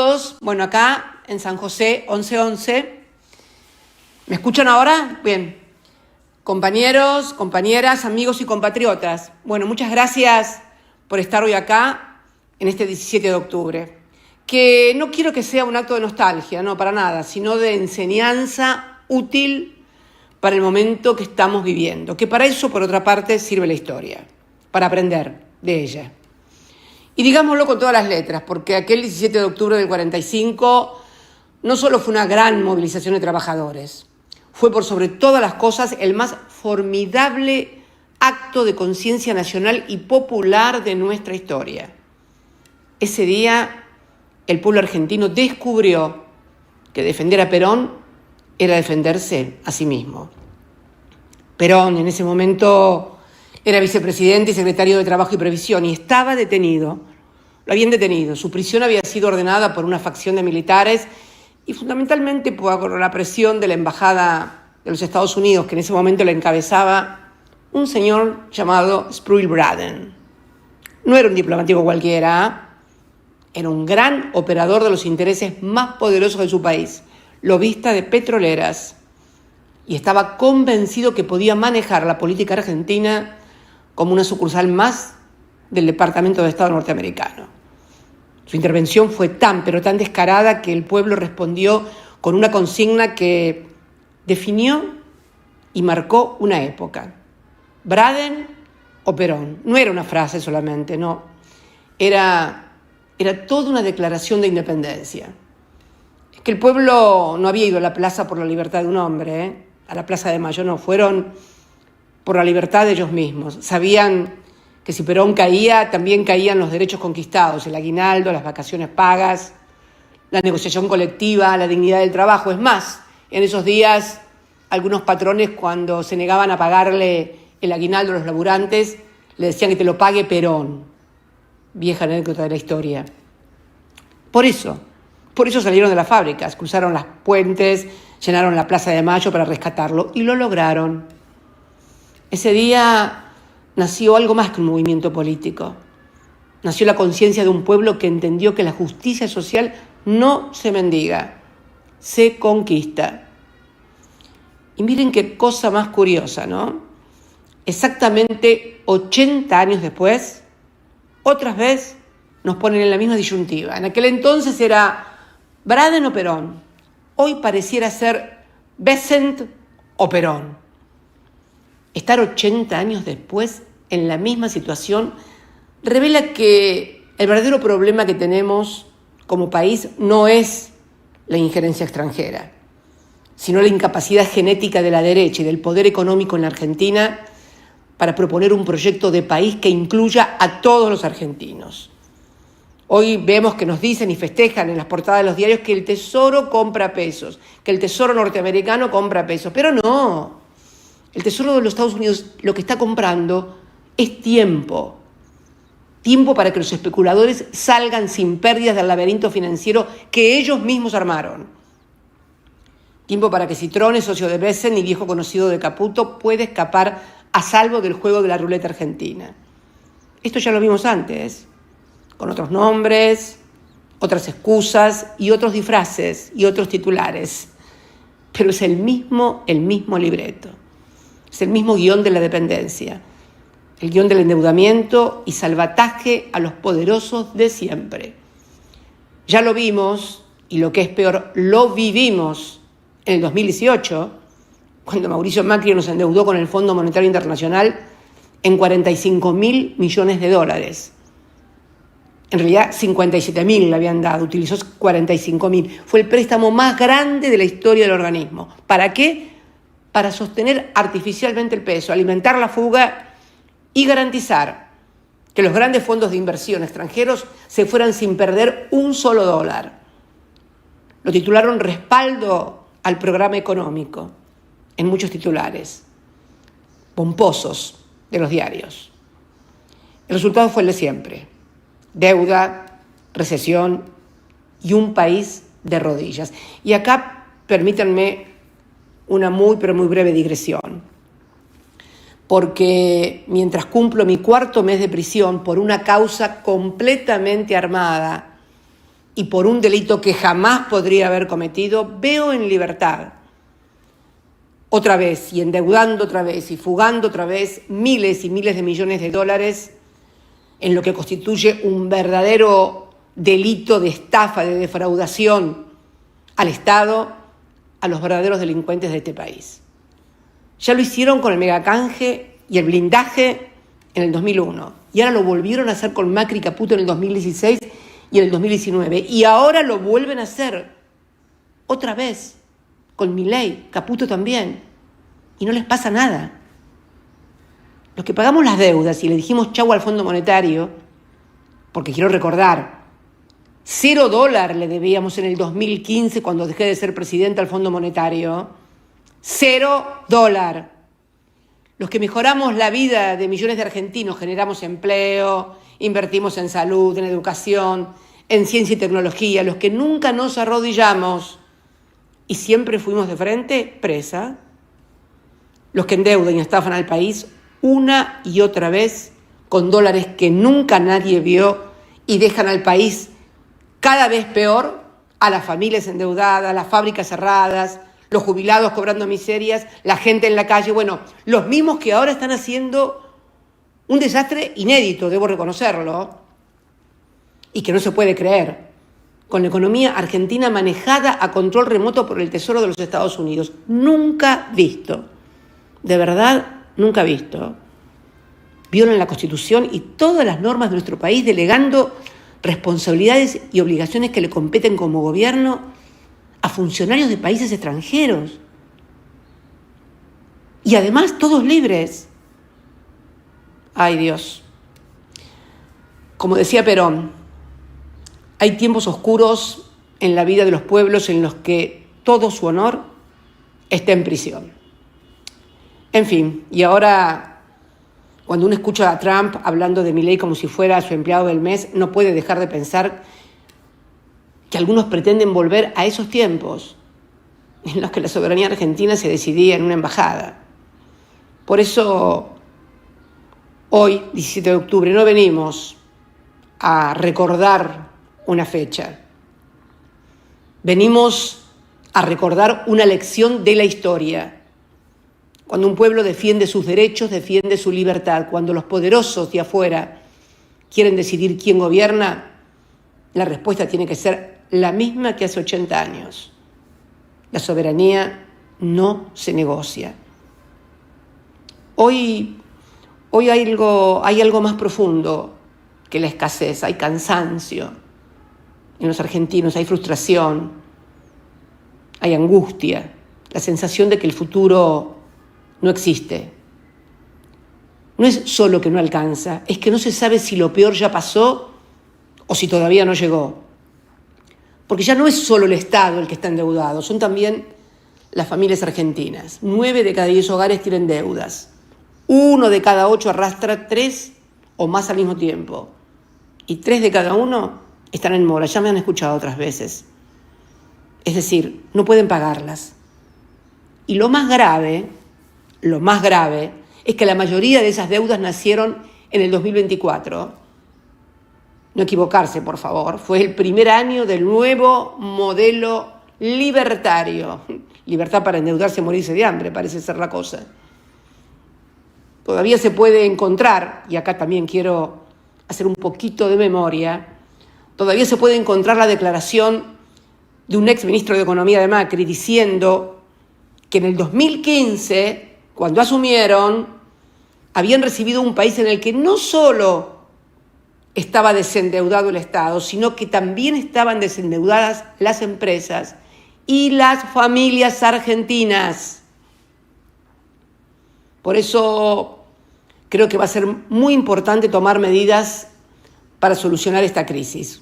todos. Bueno, acá en San José, 1111. ¿Me escuchan ahora? Bien. Compañeros, compañeras, amigos y compatriotas. Bueno, muchas gracias por estar hoy acá en este 17 de octubre. Que no quiero que sea un acto de nostalgia, no, para nada, sino de enseñanza útil para el momento que estamos viviendo. Que para eso, por otra parte, sirve la historia, para aprender de ella. Y digámoslo con todas las letras, porque aquel 17 de octubre del 45 no solo fue una gran movilización de trabajadores, fue por sobre todas las cosas el más formidable acto de conciencia nacional y popular de nuestra historia. Ese día el pueblo argentino descubrió que defender a Perón era defenderse a sí mismo. Perón en ese momento era vicepresidente y secretario de Trabajo y Previsión y estaba detenido. Lo habían detenido. Su prisión había sido ordenada por una facción de militares y fundamentalmente por la presión de la Embajada de los Estados Unidos, que en ese momento la encabezaba un señor llamado Sproul Braden. No era un diplomático cualquiera, era un gran operador de los intereses más poderosos de su país, lobista de petroleras, y estaba convencido que podía manejar la política argentina como una sucursal más del Departamento de Estado norteamericano. Su intervención fue tan, pero tan descarada que el pueblo respondió con una consigna que definió y marcó una época. ¿Braden o Perón? No era una frase solamente, no. Era toda una declaración de independencia. Es que el pueblo no había ido a la plaza por la libertad de un hombre, a la Plaza de Mayo, no. Fueron por la libertad de ellos mismos. Sabían que si Perón caía, también caían los derechos conquistados, el aguinaldo, las vacaciones pagas, la negociación colectiva, la dignidad del trabajo. Es más, en esos días, algunos patrones, cuando se negaban a pagarle el aguinaldo a los laburantes, le decían que te lo pague Perón. Vieja anécdota de la historia. Por eso salieron de las fábricas, cruzaron las puentes, llenaron la Plaza de Mayo para rescatarlo, y lo lograron. Ese día nació algo más que un movimiento político. Nació la conciencia de un pueblo que entendió que la justicia social no se mendiga, se conquista. Y miren qué cosa más curiosa, ¿no? Exactamente 80 años después, otra vez nos ponen en la misma disyuntiva. En aquel entonces era Braden o Perón. Hoy pareciera ser Bessent o Perón. Estar 80 años después en la misma situación revela que el verdadero problema que tenemos como país no es la injerencia extranjera, sino la incapacidad genética de la derecha y del poder económico en la Argentina para proponer un proyecto de país que incluya a todos los argentinos. Hoy vemos que nos dicen y festejan en las portadas de los diarios que el Tesoro compra pesos, que el Tesoro norteamericano compra pesos, pero no. El Tesoro de los Estados Unidos lo que está comprando es tiempo. Tiempo para que los especuladores salgan sin pérdidas del laberinto financiero que ellos mismos armaron. Tiempo para que Citrone, socio de Bessent y viejo conocido de Caputo, pueda escapar a salvo del juego de la ruleta argentina. Esto ya lo vimos antes, con otros nombres, otras excusas y otros disfraces y otros titulares. Pero es el mismo libreto. Es el mismo guión de la dependencia, el guión del endeudamiento y salvataje a los poderosos de siempre. Ya lo vimos, y lo que es peor, lo vivimos en el 2018, cuando Mauricio Macri nos endeudó con el Fondo Monetario Internacional en $45.000 millones. En realidad 57.000 le habían dado, utilizó 45.000. Fue el préstamo más grande de la historia del organismo. ¿Para qué? Para sostener artificialmente el peso, alimentar la fuga y garantizar que los grandes fondos de inversión extranjeros se fueran sin perder un solo dólar. Lo titularon respaldo al programa económico en muchos titulares pomposos de los diarios. El resultado fue el de siempre: deuda, recesión y un país de rodillas. Y acá permítanme una muy breve digresión, porque mientras cumplo mi 4º mes de prisión por una causa completamente armada y por un delito que jamás podría haber cometido, veo en libertad otra vez y endeudando otra vez y fugando otra vez miles y miles de millones de dólares en lo que constituye un verdadero delito de estafa, de defraudación al Estado, a los verdaderos delincuentes de este país. Ya lo hicieron con el megacanje y el blindaje en el 2001 y ahora lo volvieron a hacer con Macri y Caputo en el 2016 y en el 2019 y ahora lo vuelven a hacer otra vez con Milei, Caputo también, y no les pasa nada. Los que pagamos las deudas y le dijimos chau al Fondo Monetario, porque quiero recordar, $0 le debíamos en el 2015 cuando dejé de ser presidenta al Fondo Monetario, $0. Los que mejoramos la vida de millones de argentinos, generamos empleo, invertimos en salud, en educación, en ciencia y tecnología, los que nunca nos arrodillamos y siempre fuimos de frente, presa. Los que endeudan y estafan al país una y otra vez con dólares que nunca nadie vio y dejan al país cada vez peor, a las familias endeudadas, las fábricas cerradas, los jubilados cobrando miserias, la gente en la calle, bueno, los mismos que ahora están haciendo un desastre inédito, debo reconocerlo, y que no se puede creer, con la economía argentina manejada a control remoto por el Tesoro de los Estados Unidos. Nunca visto, de verdad, nunca visto. Violan la Constitución y todas las normas de nuestro país, delegando responsabilidades y obligaciones que le competen como gobierno a funcionarios de países extranjeros. Y además todos libres. Ay, Dios. Como decía Perón, hay tiempos oscuros en la vida de los pueblos en los que todo su honor está en prisión. En fin, y ahora, cuando uno escucha a Trump hablando de Milei como si fuera su empleado del mes, no puede dejar de pensar que algunos pretenden volver a esos tiempos en los que la soberanía argentina se decidía en una embajada. Por eso, hoy, 17 de octubre, no venimos a recordar una fecha. Venimos a recordar una lección de la historia. Cuando un pueblo defiende sus derechos, defiende su libertad. Cuando los poderosos de afuera quieren decidir quién gobierna, la respuesta tiene que ser la misma que hace 80 años. La soberanía no se negocia. Hoy hay algo más profundo que la escasez. Hay cansancio en los argentinos, hay frustración, hay angustia, la sensación de que el futuro no existe. No es solo que no alcanza, es que no se sabe si lo peor ya pasó o si todavía no llegó. Porque ya no es solo el Estado el que está endeudado, son también las familias argentinas. 9 de cada 10 hogares tienen deudas. 1 de cada 8 arrastra 3 o más al mismo tiempo. Y 3 de cada 1 están en mora, ya me han escuchado otras veces. Es decir, no pueden pagarlas. Y lo más grave es que la mayoría de esas deudas nacieron en el 2024. No equivocarse, por favor. Fue el primer año del nuevo modelo libertario. Libertad para endeudarse y morirse de hambre, parece ser la cosa. Todavía se puede encontrar, y acá también quiero hacer un poquito de memoria, todavía se puede encontrar la declaración de un ex ministro de Economía de Macri diciendo que en el 2015, cuando asumieron, habían recibido un país en el que no solo estaba desendeudado el Estado, sino que también estaban desendeudadas las empresas y las familias argentinas. Por eso creo que va a ser muy importante tomar medidas para solucionar esta crisis.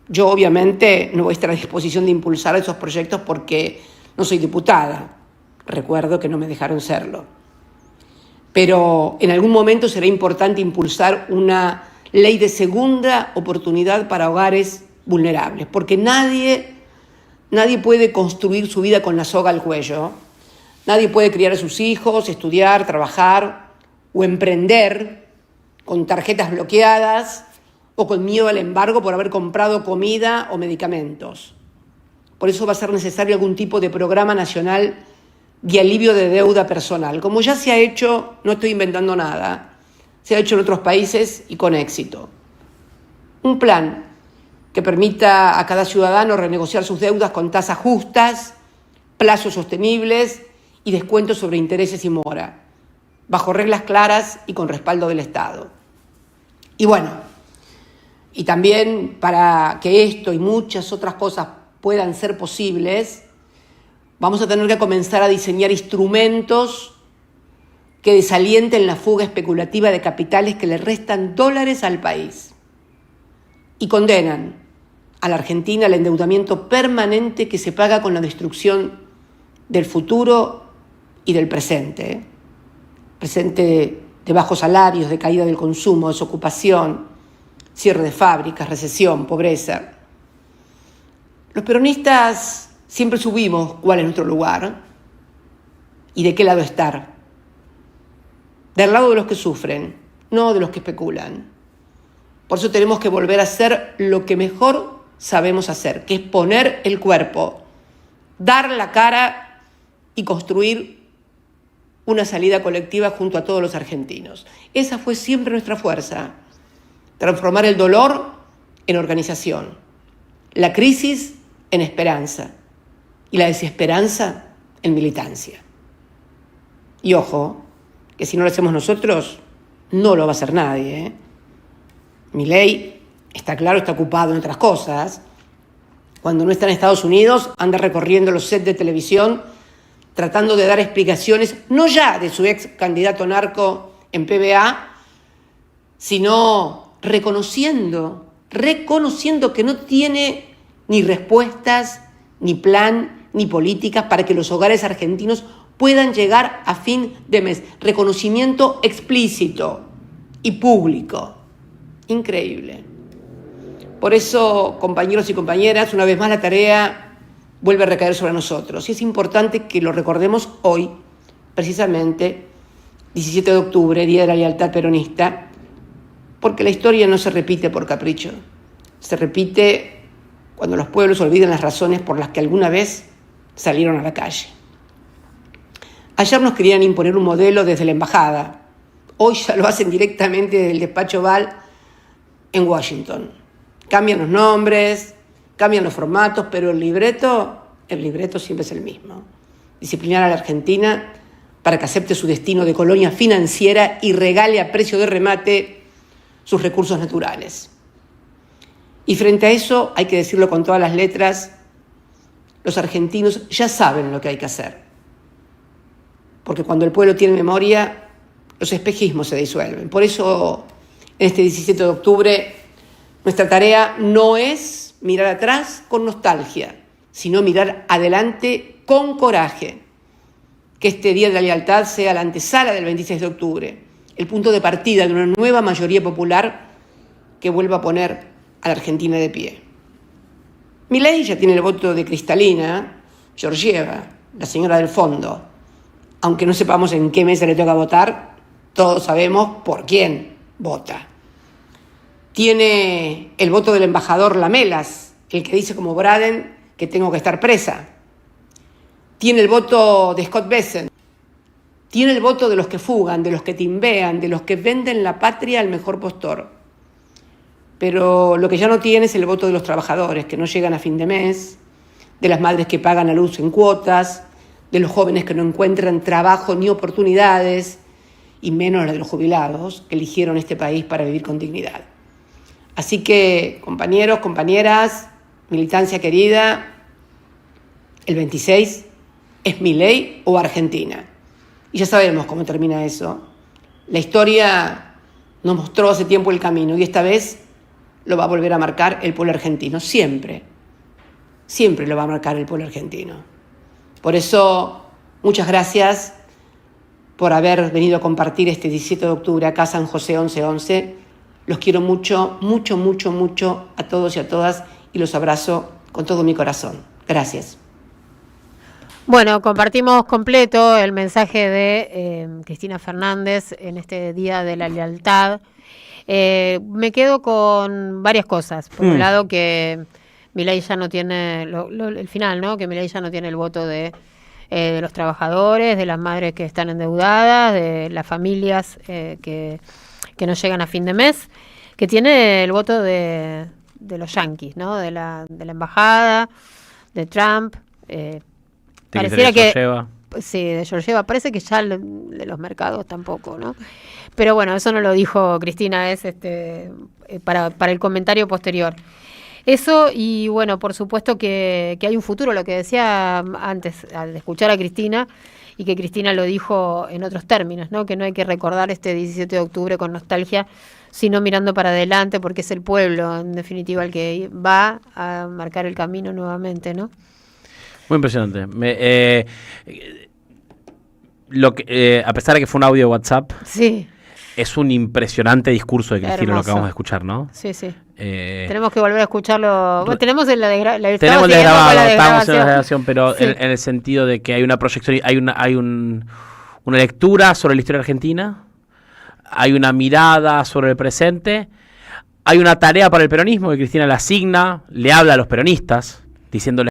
Yo obviamente no voy a estar a disposición de impulsar esos proyectos porque no soy diputada. Recuerdo que no me dejaron serlo. Pero en algún momento será importante impulsar una ley de segunda oportunidad para hogares vulnerables, porque nadie puede construir su vida con la soga al cuello. Nadie puede criar a sus hijos, estudiar, trabajar o emprender con tarjetas bloqueadas o con miedo al embargo por haber comprado comida o medicamentos. Por eso va a ser necesario algún tipo de programa nacional de alivio de deuda personal. Como ya se ha hecho, no estoy inventando nada, se ha hecho en otros países y con éxito. Un plan que permita a cada ciudadano renegociar sus deudas con tasas justas, plazos sostenibles y descuentos sobre intereses y mora, bajo reglas claras y con respaldo del Estado. Y bueno, y también para que esto y muchas otras cosas puedan ser posibles, vamos a tener que comenzar a diseñar instrumentos que desalienten la fuga especulativa de capitales que le restan dólares al país y condenan a la Argentina al endeudamiento permanente que se paga con la destrucción del futuro y del presente. Presente de bajos salarios, de caída del consumo, desocupación, cierre de fábricas, recesión, pobreza. Los peronistas siempre subimos cuál es nuestro lugar y de qué lado estar. Del lado de los que sufren, no de los que especulan. Por eso tenemos que volver a hacer lo que mejor sabemos hacer, que es poner el cuerpo, dar la cara y construir una salida colectiva junto a todos los argentinos. Esa fue siempre nuestra fuerza, transformar el dolor en organización, la crisis en esperanza y la desesperanza en militancia. Y ojo, que si no lo hacemos nosotros, no lo va a hacer nadie. Milei, está claro, está ocupado en otras cosas. Cuando no está en Estados Unidos, anda recorriendo los sets de televisión tratando de dar explicaciones, no ya de su ex candidato narco en PBA, sino reconociendo que no tiene ni respuestas, ni plan, ni políticas para que los hogares argentinos puedan llegar a fin de mes. Reconocimiento explícito y público. Increíble. Por eso, compañeros y compañeras, una vez más la tarea vuelve a recaer sobre nosotros. Y es importante que lo recordemos hoy, precisamente, 17 de octubre, Día de la Lealtad Peronista, porque la historia no se repite por capricho. Se repite cuando los pueblos olvidan las razones por las que alguna vez salieron a la calle. Ayer nos querían imponer un modelo desde la embajada. Hoy ya lo hacen directamente desde el despacho Oval en Washington. Cambian los nombres, cambian los formatos, pero el libreto siempre es el mismo. Disciplinar a la Argentina para que acepte su destino de colonia financiera y regale a precio de remate sus recursos naturales. Y frente a eso, hay que decirlo con todas las letras, los argentinos ya saben lo que hay que hacer. Porque cuando el pueblo tiene memoria, los espejismos se disuelven. Por eso, en este 17 de octubre, nuestra tarea no es mirar atrás con nostalgia, sino mirar adelante con coraje. Que este Día de la Lealtad sea la antesala del 26 de octubre, el punto de partida de una nueva mayoría popular que vuelva a poner a la Argentina de pie. Milei ya tiene el voto de Cristalina Georgieva, la señora del fondo. Aunque no sepamos en qué mesa le toca votar, todos sabemos por quién vota. Tiene el voto del embajador Lamelas, el que dice como Braden que tengo que estar presa. Tiene el voto de Scott Bessent. Tiene el voto de los que fugan, de los que timbean, de los que venden la patria al mejor postor. Pero lo que ya no tiene es el voto de los trabajadores que no llegan a fin de mes, de las madres que pagan la luz en cuotas, de los jóvenes que no encuentran trabajo ni oportunidades, y menos la de los jubilados que eligieron este país para vivir con dignidad. Así que, compañeros, compañeras, militancia querida, el 26 es Milei o Argentina. Y ya sabemos cómo termina eso. La historia nos mostró hace tiempo el camino y esta vez lo va a volver a marcar el pueblo argentino. Siempre lo va a marcar el pueblo argentino. Por eso, muchas gracias por haber venido a compartir este 17 de octubre acá San José 1111. Los quiero mucho, mucho, mucho, mucho a todos y a todas y los abrazo con todo mi corazón. Gracias. Bueno, compartimos completo el mensaje de Cristina Fernández en este Día de la Lealtad. Me quedo con varias cosas. Por un lado, que Milei ya no tiene, el final, ¿no? Que Milei ya no tiene el voto de los trabajadores, de las madres que están endeudadas, de las familias que no llegan a fin de mes, que tiene el voto de los yanquis, ¿no? De la embajada, de Trump. Pareciera que... Sí, de Georgieva. Parece que ya de los mercados tampoco, ¿no? Pero bueno, eso no lo dijo Cristina, es para el comentario posterior. Eso, y bueno, por supuesto que hay un futuro, lo que decía antes, al escuchar a Cristina, y que Cristina lo dijo en otros términos, ¿no? Que no hay que recordar este 17 de octubre con nostalgia, sino mirando para adelante, porque es el pueblo, en definitiva, el que va a marcar el camino nuevamente, ¿no? Muy impresionante. A pesar de que fue un audio de WhatsApp, sí, es un impresionante discurso de Cristina, hermoso. lo que acabamos de escuchar, ¿no? Sí, sí. Tenemos que volver a escucharlo. Bueno, tenemos tenemos el desgrabado, estamos en la grabación, pero sí, en el sentido de que hay una proyección, hay una lectura sobre la historia argentina, hay una mirada sobre el presente, hay una tarea para el peronismo que Cristina le asigna, le habla a los peronistas, diciéndole